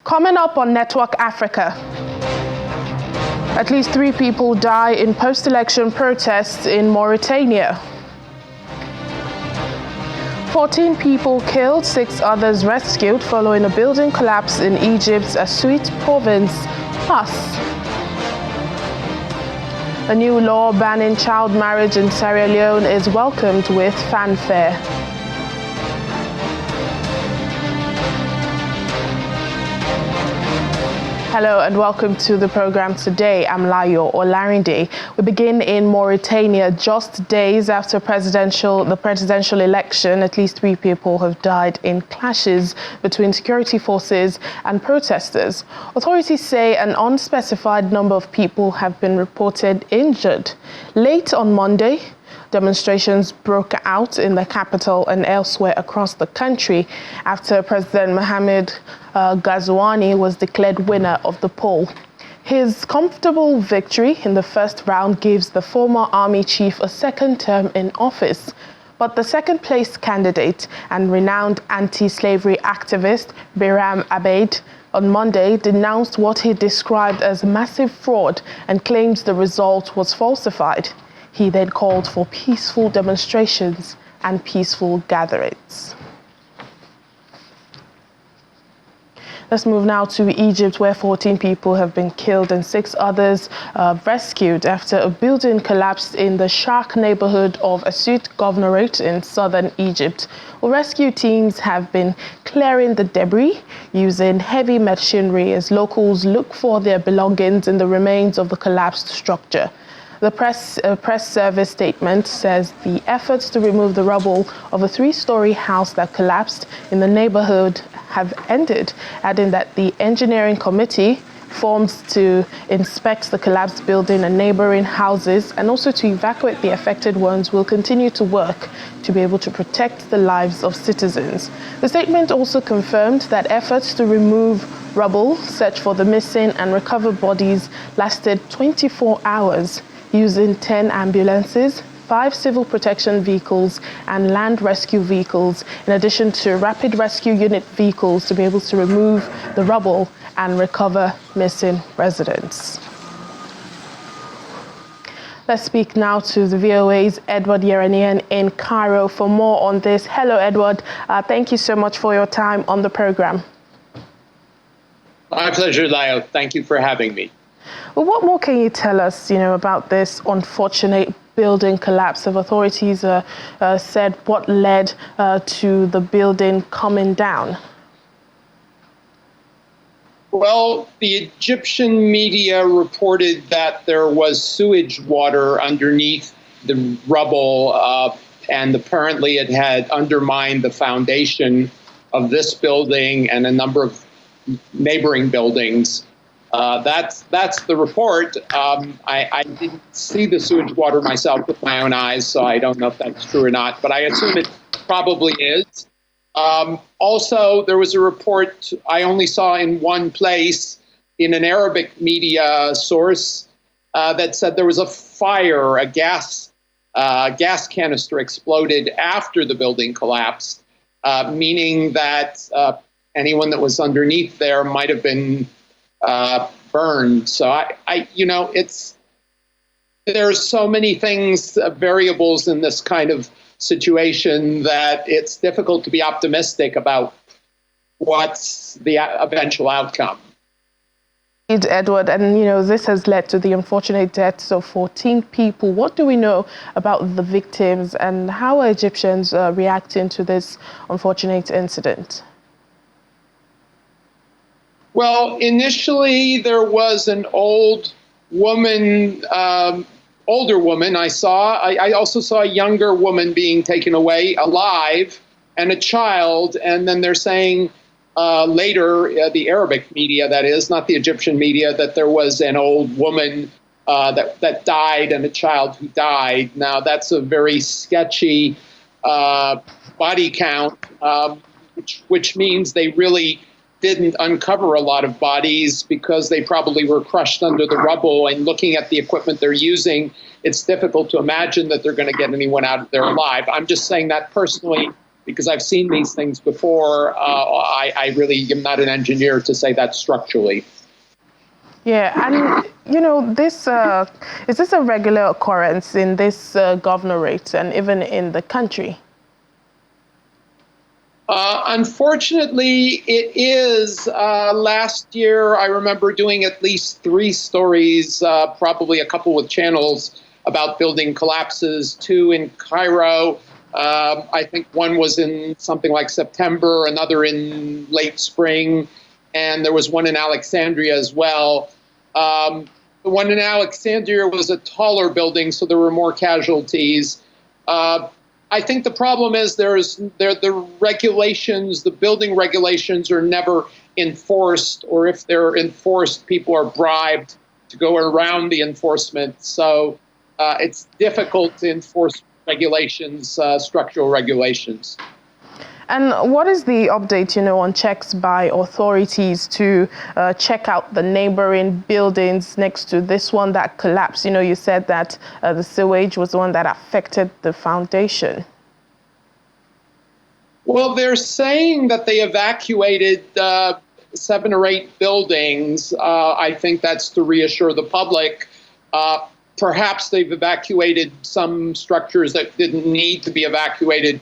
Coming up on Network Africa, at least 3 people die in post-election protests in Mauritania. 14 people killed, 6 others rescued following a building collapse in Egypt's Assuit province, plus a new law banning child marriage in Sierra Leone is welcomed with fanfare. Hello and welcome to the program today. I'm Layo Olarinde. We begin in Mauritania. Just days after the presidential election, at least 3 people have died in clashes between security forces and protesters. Authorities say an unspecified number of people have been reported injured. Late on Monday, demonstrations broke out in the capital and elsewhere across the country after President Mohamed Ghazouani was declared winner of the poll. His comfortable victory in the first round gives the former army chief a second term in office. But the second-place candidate and renowned anti-slavery activist Biram Abeid on Monday denounced what he described as massive fraud and claims the result was falsified. He then called for peaceful demonstrations and peaceful gatherings. Let's move now to Egypt, where 14 people have been killed and 6 others rescued after a building collapsed in the Shark neighborhood of Assuit Governorate in southern Egypt. Well, rescue teams have been clearing the debris using heavy machinery as locals look for their belongings in the remains of the collapsed structure. The press service statement says the efforts to remove the rubble of a 3-story house that collapsed in the neighborhood have ended, adding that the engineering committee formed to inspect the collapsed building and neighboring houses and also to evacuate the affected ones will continue to work to be able to protect the lives of citizens. The statement also confirmed that efforts to remove rubble, search for the missing and recover bodies lasted 24 hours. Using 10 ambulances, 5 civil protection vehicles and land rescue vehicles, in addition to rapid rescue unit vehicles to be able to remove the rubble and recover missing residents. Let's speak now to the VOA's Edward Yeranian in Cairo for more on this. Hello, Edward. Thank you so much for your time on the program. My pleasure, Lyle. Thank you for having me. Well, what more can you tell us, about this unfortunate building collapse? Have authorities said what led to the building coming down? Well, the Egyptian media reported that there was sewage water underneath the rubble, and apparently it had undermined the foundation of this building and a number of neighboring buildings. That's the report. I didn't see the sewage water myself with my own eyes, so I don't know if that's true or not, but I assume it probably is. Also, there was a report I only saw in one place in an Arabic media source that said there was a fire, a gas canister exploded after the building collapsed, meaning that anyone that was underneath there might have been burned. So there's so many things, variables in this kind of situation that it's difficult to be optimistic about what's the eventual outcome. Edward, and this has led to the unfortunate deaths of 14 people. What do we know about the victims and how are Egyptians reacting to this unfortunate incident? Well, initially there was an older woman I saw. I also saw a younger woman being taken away alive and a child. And then they're saying later, the Arabic media, that is, not the Egyptian media, that there was an old woman that died and a child who died. Now, that's a very sketchy body count, which means they really didn't uncover a lot of bodies because they probably were crushed under the rubble. And looking at the equipment they're using, it's difficult to imagine that they're going to get anyone out of there alive. I'm just saying that personally because I've seen these things before. I really am not an engineer to say that structurally. Yeah, and this is this a regular occurrence in this governorate and even in the country? Unfortunately, it is. Last year, I remember doing at least 3 stories, probably a couple with channels, about building collapses, 2 in Cairo. I think one was in something like September, another in late spring, and there was one in Alexandria as well. The one in Alexandria was a taller building, so there were more casualties. I think the problem is the regulations, the building regulations are never enforced, or if they're enforced, people are bribed to go around the enforcement. So it's difficult to enforce regulations, structural regulations. And what is the update, on checks by authorities to check out the neighboring buildings next to this one that collapsed? You said that the sewage was the one that affected the foundation. Well, they're saying that they evacuated 7 or 8 buildings. I think that's to reassure the public. Perhaps they've evacuated some structures that didn't need to be evacuated,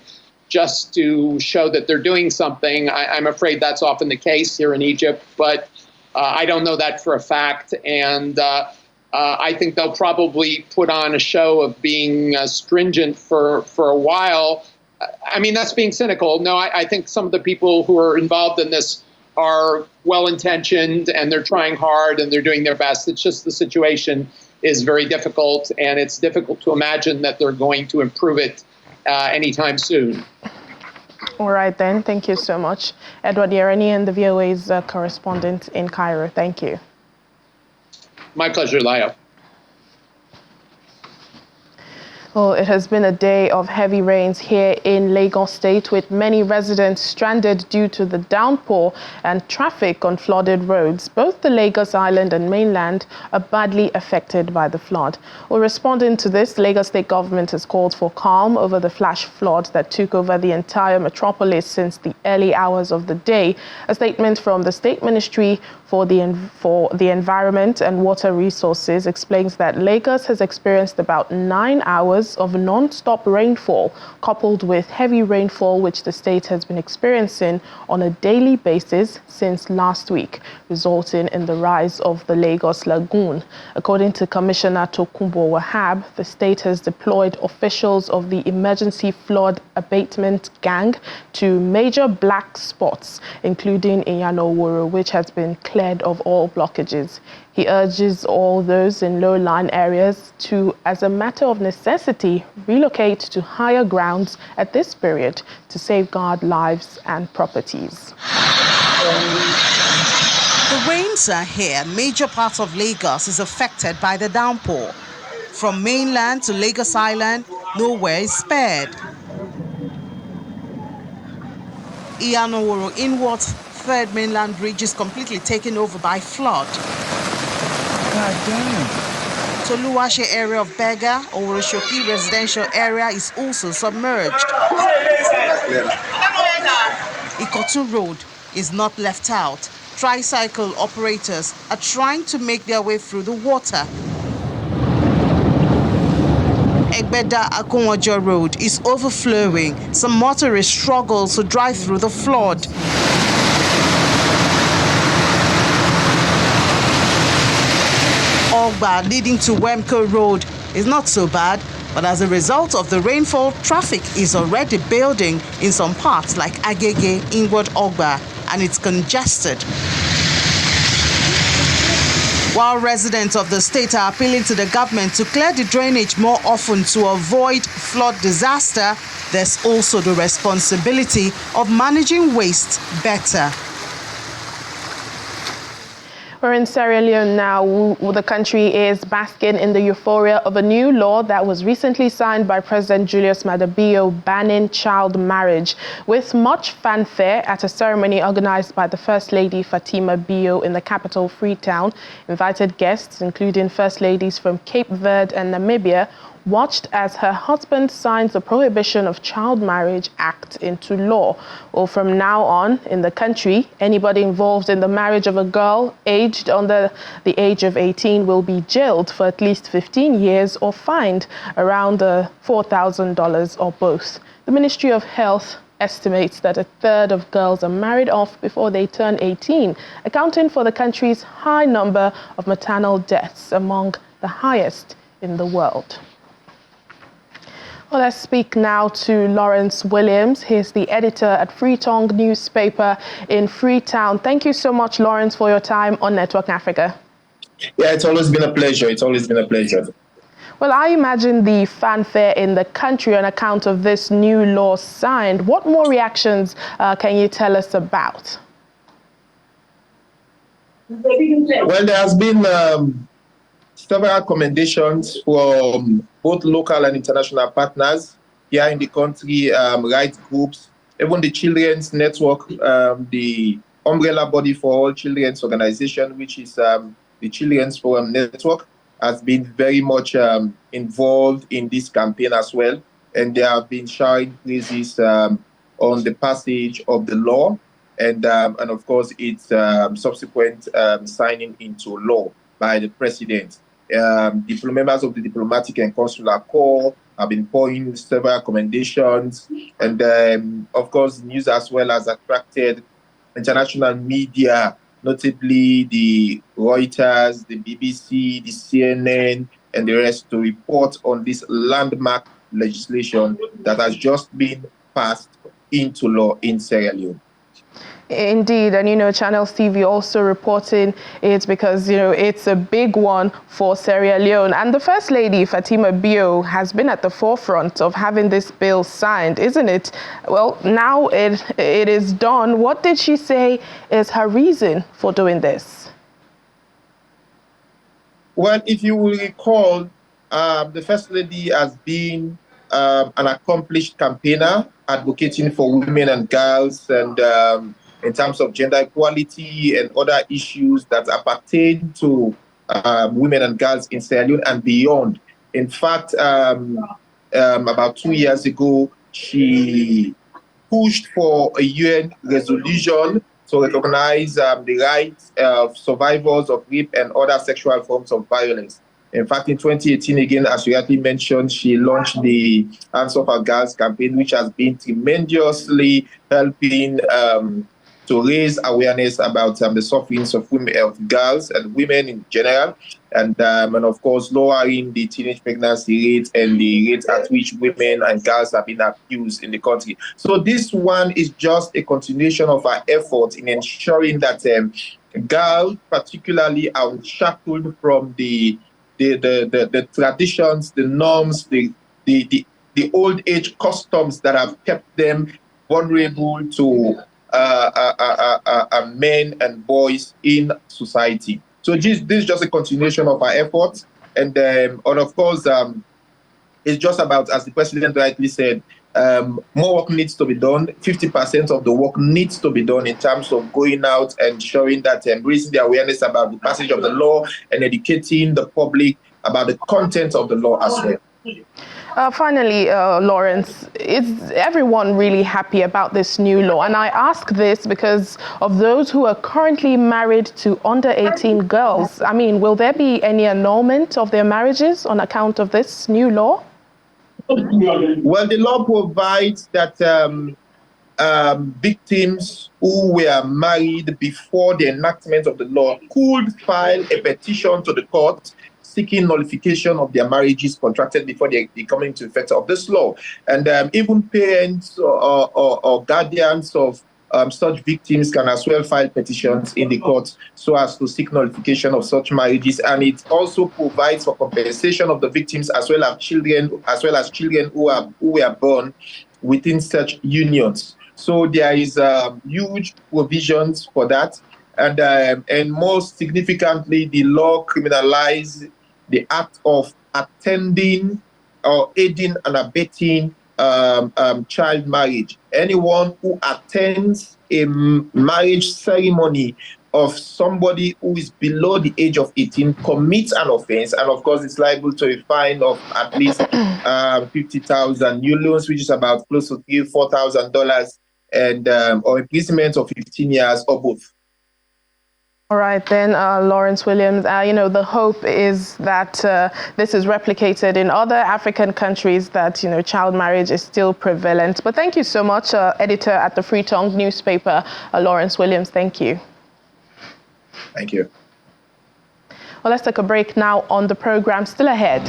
just to show that they're doing something. I'm afraid that's often the case here in Egypt, but I don't know that for a fact. And I think they'll probably put on a show of being stringent for a while. I mean, that's being cynical. No, I think some of the people who are involved in this are well-intentioned, and they're trying hard, and they're doing their best. It's just the situation is very difficult, and it's difficult to imagine that they're going to improve it anytime soon. All right, then. Thank you so much. Edward Yereni, the VOA's correspondent in Cairo. Thank you. My pleasure, Laya. Well, it has been a day of heavy rains here in Lagos State, with many residents stranded due to the downpour and traffic on flooded roads. Both the Lagos Island and mainland are badly affected by the flood. Well, responding to this, Lagos State government has called for calm over the flash flood that took over the entire metropolis since the early hours of the day. A statement from the State Ministry for the Environment and Water Resources explains that Lagos has experienced about 9 hours of non-stop rainfall, coupled with heavy rainfall which the state has been experiencing on a daily basis since last week, resulting in the rise of the Lagos Lagoon. According to Commissioner Tokunbo Wahab, the state has deployed officials of the Emergency Flood Abatement Gang to major black spots, including Iyanoworo, which has been cleared of all blockages. He urges all those in low-lying areas to, as a matter of necessity, relocate to higher grounds at this period to safeguard lives and properties. The rains are here. Major parts of Lagos is affected by the downpour. From mainland to Lagos Island, nowhere is spared. Iyanoworo inward third mainland bridge is completely taken over by flood. God damn. Toluwashe area of Bega, Oroshoki residential area is also submerged. Ikotu Road is not left out. Tricycle operators are trying to make their way through the water. Egbeda Akunwajo Road is overflowing. Some motorists struggle to drive through the flood. Ogba leading to Wemco Road is not so bad, but as a result of the rainfall, traffic is already building in some parts like Agege, Inward Ogba, and it's congested. While residents of the state are appealing to the government to clear the drainage more often to avoid flood disaster, there's also the responsibility of managing waste better. We're in Sierra Leone now. The country is basking in the euphoria of a new law that was recently signed by President Julius Maada Bio banning child marriage. With much fanfare at a ceremony organized by the First Lady Fatima Bio in the capital Freetown, invited guests, including First Ladies from Cape Verde and Namibia, watched as her husband signs the Prohibition of Child Marriage Act into law. Well, from now on in the country, anybody involved in the marriage of a girl aged under the age of 18 will be jailed for at least 15 years or fined around $4,000 or both. The Ministry of Health estimates that a third of girls are married off before they turn 18, accounting for the country's high number of maternal deaths, among the highest in the world. Well, let's speak now to Lawrence Williams. He's the editor at Freetongue newspaper in Freetown. Thank you so much, Lawrence, for your time on Network Africa. Yeah, it's always been a pleasure. It's always been a pleasure. Well, I imagine the fanfare in the country on account of this new law signed. What more reactions can you tell us about? Well, there has been several commendations from both local and international partners here in the country, rights groups, even the Children's Network, the umbrella body for all children's organization, which is the Children's Forum Network, has been very much involved in this campaign as well. And they have been showering praises on the passage of the law and of course, its subsequent signing into law by the president. Members of the diplomatic and consular corps have been pouring several commendations. And of course, news as well has attracted international media, notably the Reuters, the BBC, the CNN, and the rest, to report on this landmark legislation that has just been passed into law in Sierra Leone. Indeed, and Channels TV also reporting it because it's a big one for Sierra Leone, and the First Lady Fatima Bio has been at the forefront of having this bill signed, isn't it? Well, now it is done. What did she say is her reason for doing this? Well, if you will recall, the First Lady has been an accomplished campaigner advocating for women and girls, and in terms of gender equality and other issues that appertain to women and girls in Sierra Leone and beyond. In fact, about 2 years ago, she pushed for a UN resolution to recognize the rights of survivors of rape and other sexual forms of violence. In fact, in 2018, again, as you rightly mentioned, she launched the Hands Off Our Girls campaign, which has been tremendously helping to raise awareness about the sufferings of women, of girls and women in general, and of course lowering the teenage pregnancy rate and the rate at which women and girls have been abused in the country. So this one is just a continuation of our efforts in ensuring that girls, particularly, are shackled from the traditions, the norms, the old age customs that have kept them vulnerable to men and boys in society. So this is just a continuation of our efforts, and of course, it's just about, as the president rightly said, more work needs to be done. 50% of the work needs to be done in terms of going out and showing that, raising the awareness about the passage of the law and educating the public about the content of the law as well. Finally, Lawrence, is everyone really happy about this new law? And I ask this because of those who are currently married to under 18 girls. I mean, will there be any annulment of their marriages on account of this new law? Well, the law provides that victims who were married before the enactment of the law could file a petition to the court seeking nullification of their marriages contracted before they come into effect of this law. And even parents or guardians of such victims can as well file petitions in the court so as to seek nullification of such marriages. And it also provides for compensation of the victims as well as children who were born within such unions. So there is huge provisions for that. And most significantly, the law criminalizes the act of attending or aiding and abetting child marriage. Anyone who attends a marriage ceremony of somebody who is below the age of 18 commits an offense, and of course is liable to a fine of at least 50,000 new loans, which is about close to $4,000, and or imprisonment of 15 years or both. All right, then, Lawrence Williams, the hope is that this is replicated in other African countries, that, child marriage is still prevalent. But thank you so much, editor at the Free Tongue newspaper, Lawrence Williams. Thank you. Thank you. Well, let's take a break now on the program. Still ahead.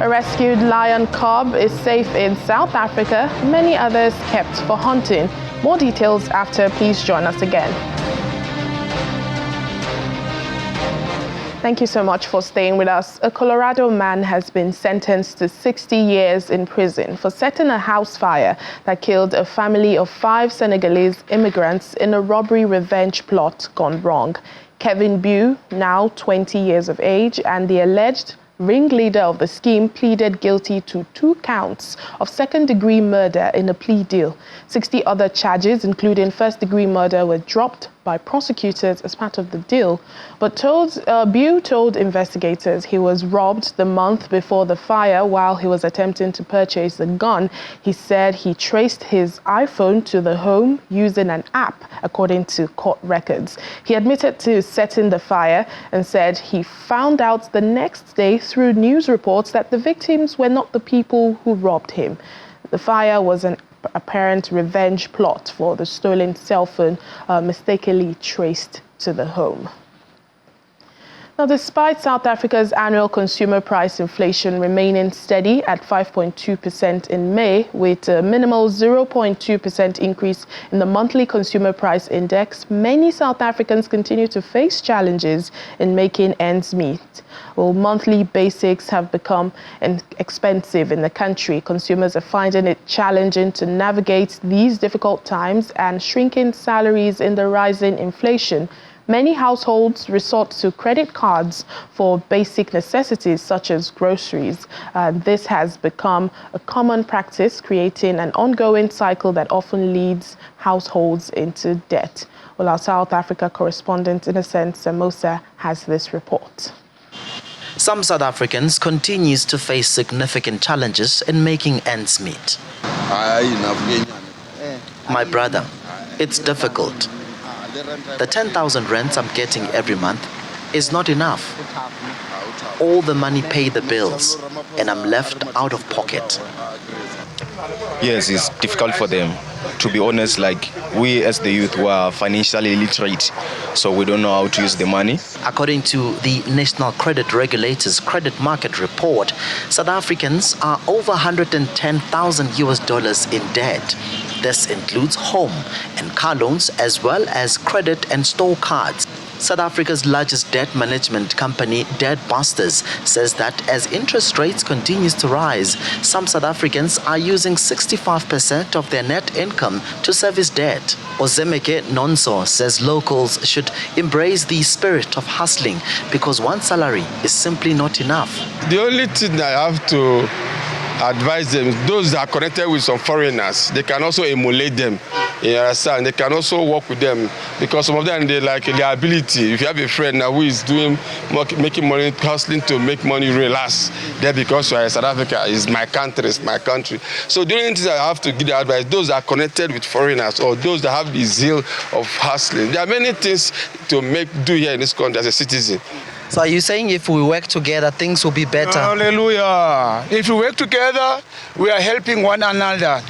A rescued lion cub is safe in South Africa. Many others kept for hunting. More details after. Please join us again. Thank you so much for staying with us. A Colorado man has been sentenced to 60 years in prison for setting a house fire that killed a family of 5 Senegalese immigrants in a robbery revenge plot gone wrong. Kevin Bew, now 20 years of age, and the alleged ringleader of the scheme pleaded guilty to 2 counts of second-degree murder in a plea deal. 60 other charges, including first-degree murder, were dropped by prosecutors as part of the deal. But Bew told investigators he was robbed the month before the fire while he was attempting to purchase a gun. He said he traced his iPhone to the home using an app, according to court records. He admitted to setting the fire and said he found out the next day through news reports that the victims were not the people who robbed him. The fire was an apparent revenge plot for the stolen cell phone mistakenly traced to the home. Now, despite South Africa's annual consumer price inflation remaining steady at 5.2% in May, with a minimal 0.2% increase in the monthly consumer price index, many South Africans continue to face challenges in making ends meet. Well, monthly basics have become expensive in the country. Consumers are finding it challenging to navigate these difficult times, and shrinking salaries in the rising inflation. Many households resort to credit cards for basic necessities such as groceries. This has become a common practice, creating an ongoing cycle that often leads households into debt. Well, our South Africa correspondent, Innocent Samosa, has this report. Some South Africans continue to face significant challenges in making ends meet. My brother, it's difficult. The 10,000 rents I'm getting every month is not enough. All the money paid the bills, and I'm left out of pocket. Yes, it's difficult for them. To be honest, like we as the youth were financially illiterate, so we don't know how to use the money. According to the National Credit Regulator's Credit Market Report, South Africans are over $110,000 in debt. This includes home and car loans as well as credit and store cards. South Africa's largest debt management company, Debt Busters, says that as interest rates continue to rise, some South Africans are using 65% of their net income to service debt. Ozemeke Nonso says locals should embrace the spirit of hustling because one salary is simply not enough. The only thing I have to advise them, those that are connected with some foreigners, they can also emulate them. You understand? They can also work with them because some of them, they like their ability. If you have a friend now who is making money, hustling to make money relax, there because you are in South Africa, is my country, it's my country. So the only thing I have to give the advice, those that are connected with foreigners or those that have the zeal of hustling, there are many things to do here in this country as a citizen. So are you saying if we work together, things will be better? Hallelujah. If we work together, we are helping one another.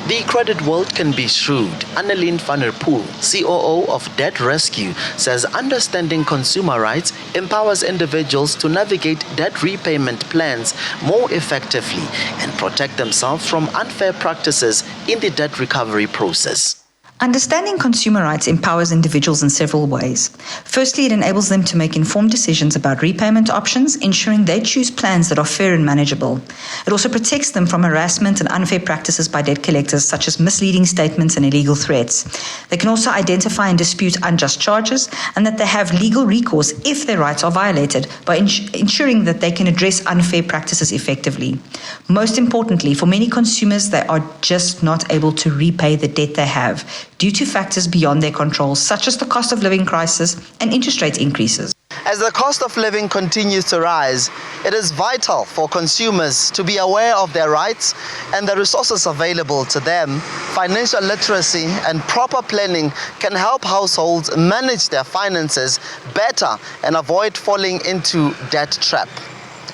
The credit world can be shrewd. Annelien van der Poel, COO of Debt Rescue, says understanding consumer rights empowers individuals to navigate debt repayment plans more effectively and protect themselves from unfair practices in the debt recovery process. Understanding consumer rights empowers individuals in several ways. Firstly, it enables them to make informed decisions about repayment options, ensuring they choose plans that are fair and manageable. It also protects them from harassment and unfair practices by debt collectors, such as misleading statements and illegal threats. They can also identify and dispute unjust charges, and that they have legal recourse if their rights are violated by ensuring that they can address unfair practices effectively. Most importantly, for many consumers, they are just not able to repay the debt they have. due to factors beyond their control, such as the cost of living crisis and interest rate increases. As the cost of living continues to rise, it is vital for consumers to be aware of their rights and the resources available to them. Financial literacy and proper planning can help households manage their finances better and avoid falling into debt trap.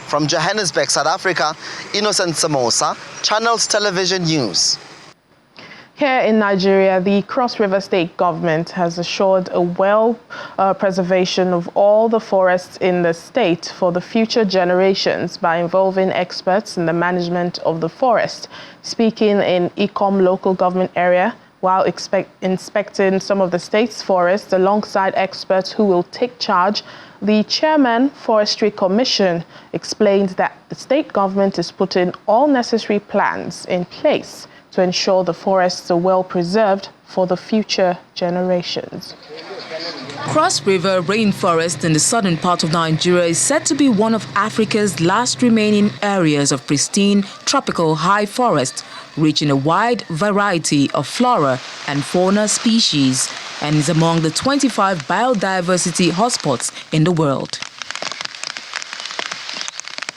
From Johannesburg, South Africa, Innocent Samosa, Channels Television News. Here in Nigeria, the Cross River State government has assured a preservation of all the forests in the state for the future generations by involving experts in the management of the forest. Speaking in Ikom local government area, while inspecting some of the state's forests alongside experts who will take charge, the chairman, Forestry Commission, explained that the state government is putting all necessary plans in place to ensure the forests are well preserved for the future generations. Cross River rainforest in the southern part of Nigeria is said to be one of Africa's last remaining areas of pristine tropical high forest, reaching a wide variety of flora and fauna species, and is among the 25 biodiversity hotspots in the world.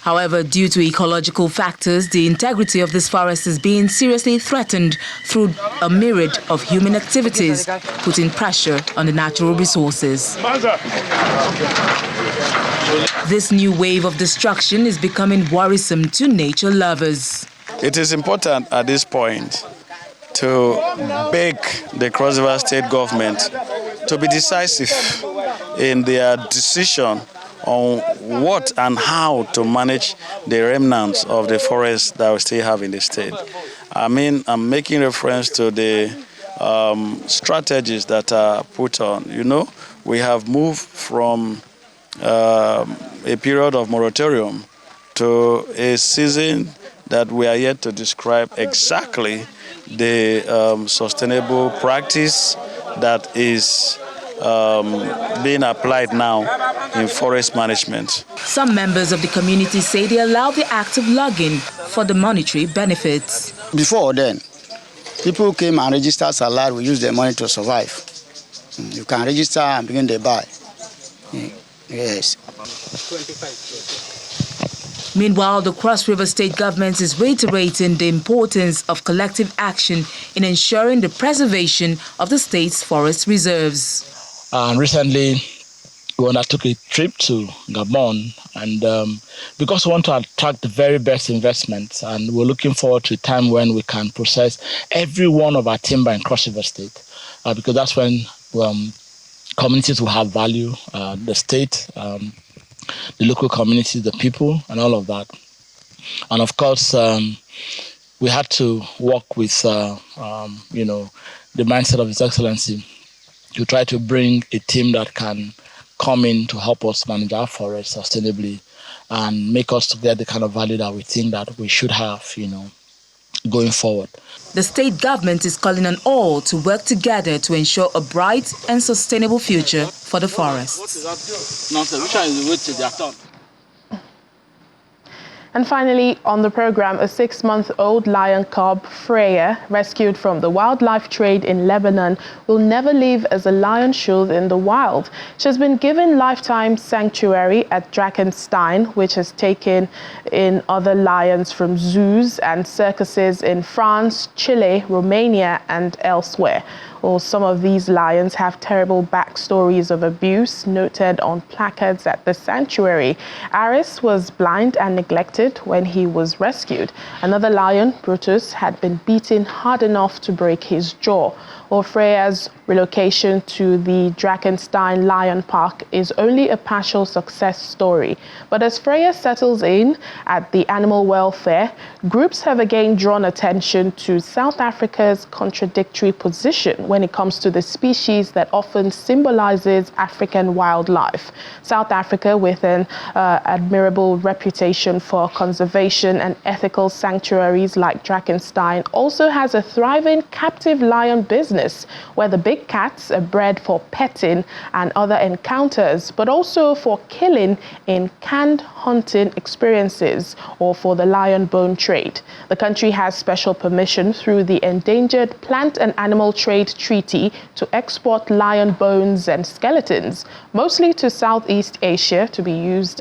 However, due to ecological factors, the integrity of this forest is being seriously threatened through a myriad of human activities, putting pressure on the natural resources. This new wave of destruction is becoming worrisome to nature lovers. It is important at this point to beg the Cross River State government to be decisive in their decision on what and how to manage the remnants of the forests that we still have in the state. I mean, I'm making reference to the strategies that are put on. You know, we have moved from a period of moratorium to a season that we are yet to describe exactly the sustainable practice that is being applied now in forest management. Some members of the community say they allow the act of logging for the monetary benefits. Before then, people came and registered salary, we use their money to survive. You can register and begin to buy. Yes. Meanwhile, the Cross River State government is reiterating the importance of collective action in ensuring the preservation of the state's forest reserves. Recently, we undertook a trip to Gabon, and because we want to attract the very best investments, and we're looking forward to a time when we can process every one of our timber in Cross River State, because that's when communities will have value, the state, the local communities, the people, and all of that. And of course, we had to work with, the mindset of His Excellency to try to bring a team that can come in to help us manage our forests sustainably and make us to get the kind of value that we think that we should have, going forward. The state government is calling on all to work together to ensure a bright and sustainable future for the forests. And finally, on the program, a 6-month-old lion cub, Freya, rescued from the wildlife trade in Lebanon, will never live as a lion should in the wild. She has been given lifetime sanctuary at Drakenstein, which has taken in other lions from zoos and circuses in France, Chile, Romania, and elsewhere. Well, some of these lions have terrible backstories of abuse noted on placards at the sanctuary. Aris was blind and neglected when he was rescued. Another lion, Brutus, had been beaten hard enough to break his jaw. Well, Freya's relocation to the Drakenstein Lion Park is only a partial success story. But as Freya settles in at the animal welfare, groups have again drawn attention to South Africa's contradictory position when it comes to the species that often symbolizes African wildlife. South Africa, with an admirable reputation for conservation and ethical sanctuaries like Drakenstein, also has a thriving captive lion business business, where the big cats are bred for petting and other encounters, but also for killing in canned hunting experiences or for the lion bone trade. The country has special permission through the Endangered Plant and Animal Trade Treaty to export lion bones and skeletons, mostly to Southeast Asia, to be used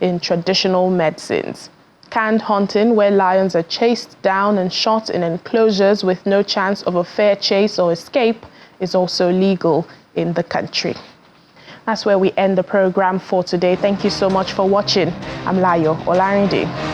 in traditional medicines. Canned hunting, where lions are chased down and shot in enclosures with no chance of a fair chase or escape, is also legal in the country. That's where we end the program for today. Thank you so much for watching. I'm Layo Olarinde.